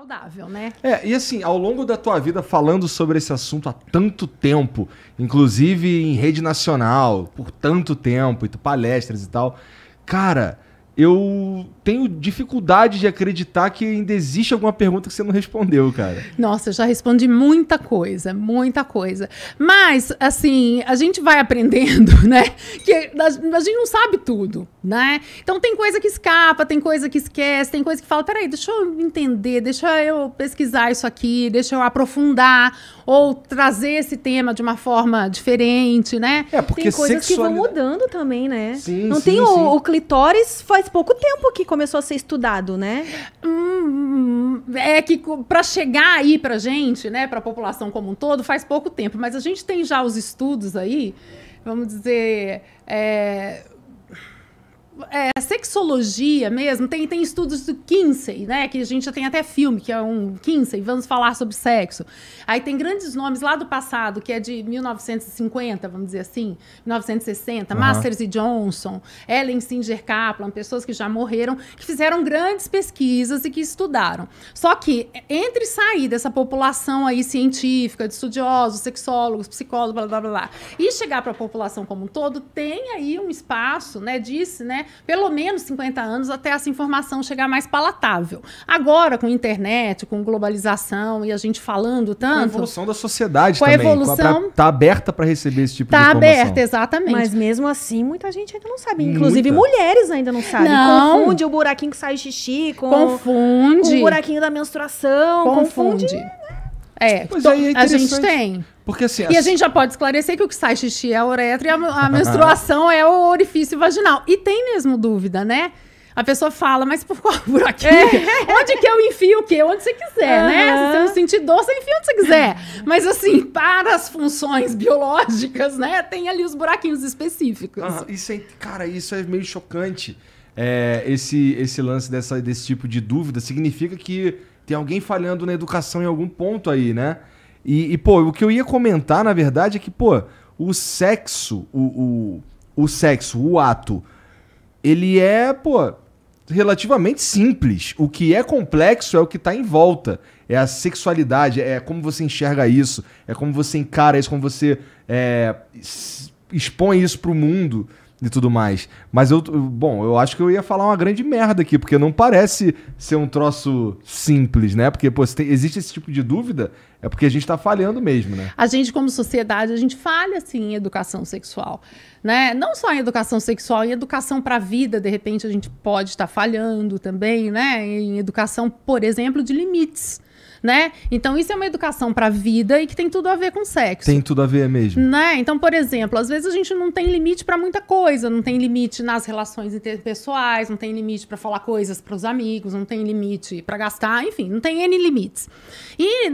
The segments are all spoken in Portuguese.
saudável, né? E assim, ao longo da tua vida falando sobre esse assunto há tanto tempo, inclusive em rede nacional, por tanto tempo, e palestras e tal, cara, eu tenho dificuldade de acreditar que ainda existe alguma pergunta que você não respondeu, cara. Nossa, eu já respondi muita coisa, muita coisa. Mas, assim, a gente vai aprendendo, né? Que a gente não sabe tudo, né? Então tem coisa que escapa, tem coisa que esquece, tem coisa que fala, peraí, deixa eu entender, deixa eu pesquisar isso aqui, deixa eu aprofundar, ou trazer esse tema de uma forma diferente, né? Porque tem coisas que vão mudando também, né? Sim, não sim, tem sim. O clitóris faz pouco tempo que começou a ser estudado, né? É que para chegar aí pra gente, né, pra população como um todo, faz pouco tempo, mas a gente tem já os estudos aí, vamos dizer, sexologia mesmo, tem estudos do Kinsey, né, que a gente já tem até filme, que é um Kinsey, vamos falar sobre sexo. Aí tem grandes nomes lá do passado, que é de 1950, vamos dizer assim, 1960, Masters e Johnson, Ellen Singer Kaplan, pessoas que já morreram, que fizeram grandes pesquisas e que estudaram. Só que, entre sair dessa população aí científica, de estudiosos, sexólogos, psicólogos, blá, blá, blá, blá, e chegar para a população como um todo, tem aí um espaço, né, disse, né, pelo menos 50 anos até essa informação chegar mais palatável. Agora, com internet, com globalização e a gente falando tanto... Com a evolução da sociedade com também. A evolução... Tá aberta para receber esse tipo de informação. Tá aberta, exatamente. Mas mesmo assim, muita gente ainda não sabe. Inclusive, mulheres ainda não sabem. Não. Confunde o buraquinho que sai xixi com Confunde. com o buraquinho da menstruação. Confunde. Pois aí é a gente interessante. tem. Porque assim... E a gente já pode esclarecer que o que sai xixi é a uretra e a menstruação é o orifício vaginal. E tem mesmo dúvida, né? A pessoa fala, mas por qual buraquinho? Onde que eu enfio o quê? Onde você quiser, né? Se você não sentir dor, você enfia onde você quiser. Mas assim, para as funções biológicas, né? Tem ali os buraquinhos específicos. Cara, isso é meio chocante. Esse lance desse tipo de dúvida significa que tem alguém falhando na educação em algum ponto aí, né? Pô, o que eu ia comentar, na verdade, é que, pô, o sexo, o ato, ele é, pô, relativamente simples. O que é complexo é o que tá em volta. É a sexualidade, é como você enxerga isso, é como você encara isso, como você expõe isso pro mundo e tudo mais. Mas eu acho que eu ia falar uma grande merda aqui, porque não parece ser um troço simples, né? Porque, pô, se existe esse tipo de dúvida, é porque a gente tá falhando mesmo, né? A gente, como sociedade, a gente falha, assim, em educação sexual, né? Não só em educação sexual, em educação para a vida, de repente, a gente pode estar falhando também, né? Em educação, por exemplo, de limites, né? Então, isso é uma educação para a vida e que tem tudo a ver com sexo. Tem tudo a ver mesmo. Né? Então, por exemplo, às vezes a gente não tem limite para muita coisa, não tem limite nas relações interpessoais, não tem limite para falar coisas para os amigos, não tem limite para gastar, enfim, não tem N limites. E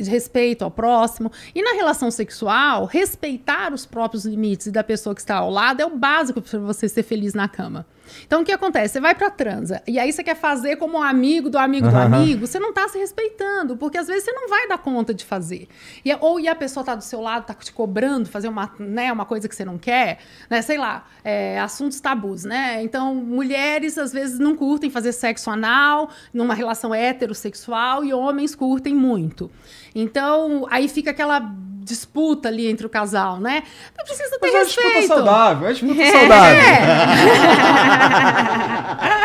respeito ao próximo, e na relação sexual, respeitar os próprios limites da pessoa que está ao lado é o básico para você ser feliz na cama. Então, o que acontece? Você vai pra transa, e aí você quer fazer como um amigo do amigo do amigo, você não tá se respeitando, porque às vezes você não vai dar conta de fazer. E a pessoa tá do seu lado, tá te cobrando, fazer uma coisa que você não quer, né? Sei lá, assuntos tabus, né? Então, mulheres às vezes não curtem fazer sexo anal numa relação heterossexual e homens curtem muito. Então, aí fica aquela disputa ali entre o casal, né? Não precisa ter respeito. É uma disputa saudável, é uma disputa saudável.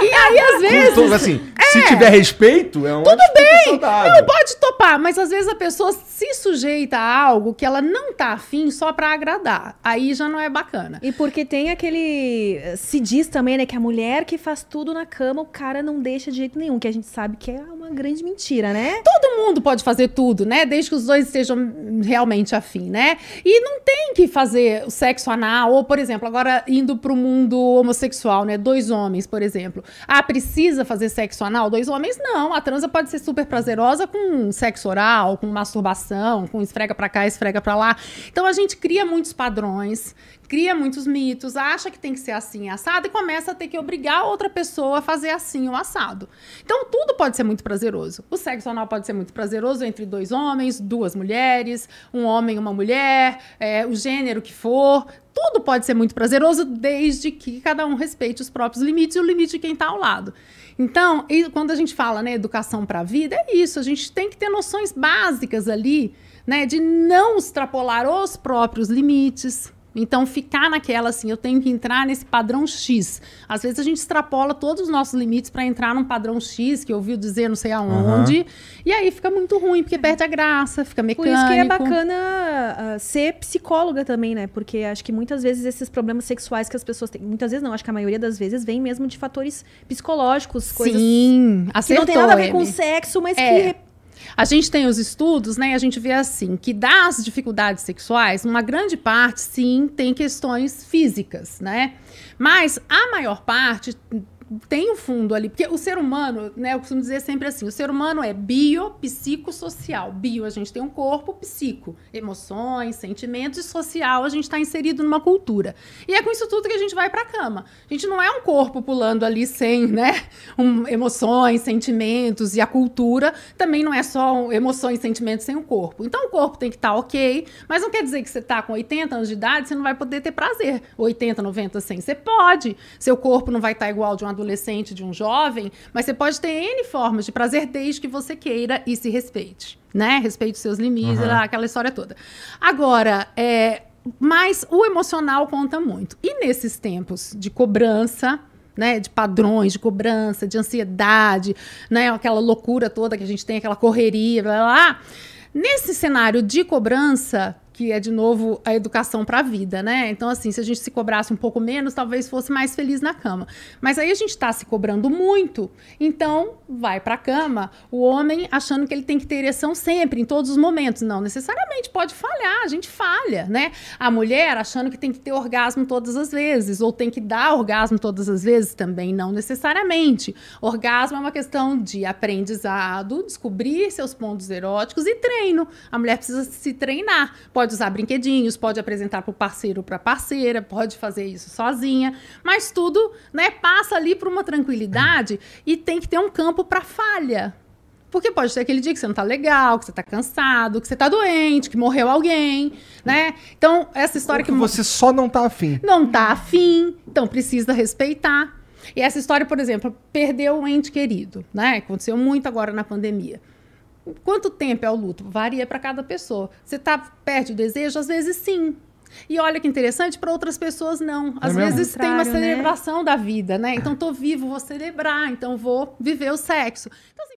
E aí, às vezes... assim, se tiver respeito, é uma tudo disputa bem, saudável. não pode topar, mas às vezes a pessoa se sujeita a algo que ela não tá afim só pra agradar. Aí já não é bacana. E porque tem aquele... Se diz também, né, que a mulher que faz tudo na cama, o cara não deixa de jeito nenhum, que a gente sabe que é uma grande mentira, né? Todo mundo pode fazer tudo, né? Desde que os dois estejam realmente afim, né? E não tem que fazer o sexo anal, ou, por exemplo, agora indo pro mundo homossexual, né? 2 homens, por exemplo. Precisa fazer sexo anal? 2 homens? Não. A transa pode ser super prazerosa com sexo oral, com masturbação, com esfrega pra cá, esfrega pra lá. Então, a gente cria muitos padrões, cria muitos mitos, acha que tem que ser assim, assado, e começa a ter que obrigar outra pessoa a fazer assim o assado. Então, tudo pode ser muito prazeroso. O sexo anal pode ser muito prazeroso entre 2 homens, 2 mulheres, um homem e uma mulher, o gênero que for. Tudo pode ser muito prazeroso, desde que cada um respeite os próprios limites e o limite de quem está ao lado. Então, quando a gente fala, né, educação para a vida, é isso. A gente tem que ter noções básicas ali, né, de não extrapolar os próprios limites. Então, ficar naquela assim, eu tenho que entrar nesse padrão X. Às vezes a gente extrapola todos os nossos limites para entrar num padrão X, que ouviu dizer não sei aonde, e aí fica muito ruim, porque perde a graça, fica mecânico. Por isso que é bacana ser psicóloga também, né? Porque acho que muitas vezes esses problemas sexuais que as pessoas têm, muitas vezes não, acho que a maioria das vezes vem mesmo de fatores psicológicos, coisas Sim, que não tem nada a ver com sexo, mas que... A gente tem os estudos, né? E a gente vê assim, que das dificuldades sexuais, uma grande parte, sim, tem questões físicas, né? Mas a maior parte tem um fundo ali, porque o ser humano, né, eu costumo dizer sempre assim, o ser humano é biopsicossocial. Bio, a gente tem um corpo, psico, emoções, sentimentos, e social, a gente está inserido numa cultura. E é com isso tudo que a gente vai para a cama. A gente não é um corpo pulando ali sem, né, emoções, sentimentos, e a cultura também não é só emoções, sentimentos sem o corpo. Então o corpo tem que estar ok, mas não quer dizer que você está com 80 anos de idade, você não vai poder ter prazer. 80, 90, 100, você pode. Seu corpo não vai estar igual de um adolescente, de um jovem, mas você pode ter N formas de prazer desde que você queira e se respeite, né? Respeite os seus limites, aquela história toda. Agora, mas o emocional conta muito. E nesses tempos de cobrança, né, de padrões de cobrança, de ansiedade, né, aquela loucura toda que a gente tem, aquela correria, blá, blá, blá. Nesse cenário de cobrança, que é, de novo, a educação para a vida, né? Então, assim, se a gente se cobrasse um pouco menos, talvez fosse mais feliz na cama. Mas aí a gente está se cobrando muito, então vai para a cama o homem achando que ele tem que ter ereção sempre, em todos os momentos. Não necessariamente, pode falhar, a gente falha, né? A mulher achando que tem que ter orgasmo todas as vezes, ou tem que dar orgasmo todas as vezes, também não necessariamente. Orgasmo é uma questão de aprendizado, descobrir seus pontos eróticos e treino. A mulher precisa se treinar. Pode usar brinquedinhos, pode apresentar para o parceiro ou para a parceira, pode fazer isso sozinha, mas tudo, né, passa ali por uma tranquilidade e tem que ter um campo para falha. Porque pode ter aquele dia que você não tá legal, que você tá cansado, que você tá doente, que morreu alguém, né? Então, essa história que você só não tá afim. Não tá afim, então precisa respeitar. E essa história, por exemplo, perdeu um ente querido, né? Aconteceu muito agora na pandemia. Quanto tempo é o luto? Varia para cada pessoa. Você tá perto do desejo? Às vezes sim. E olha que interessante, para outras pessoas não. Às vezes tem uma celebração, né, da vida, né? Então tô vivo, vou celebrar, então vou viver o sexo. Então, assim,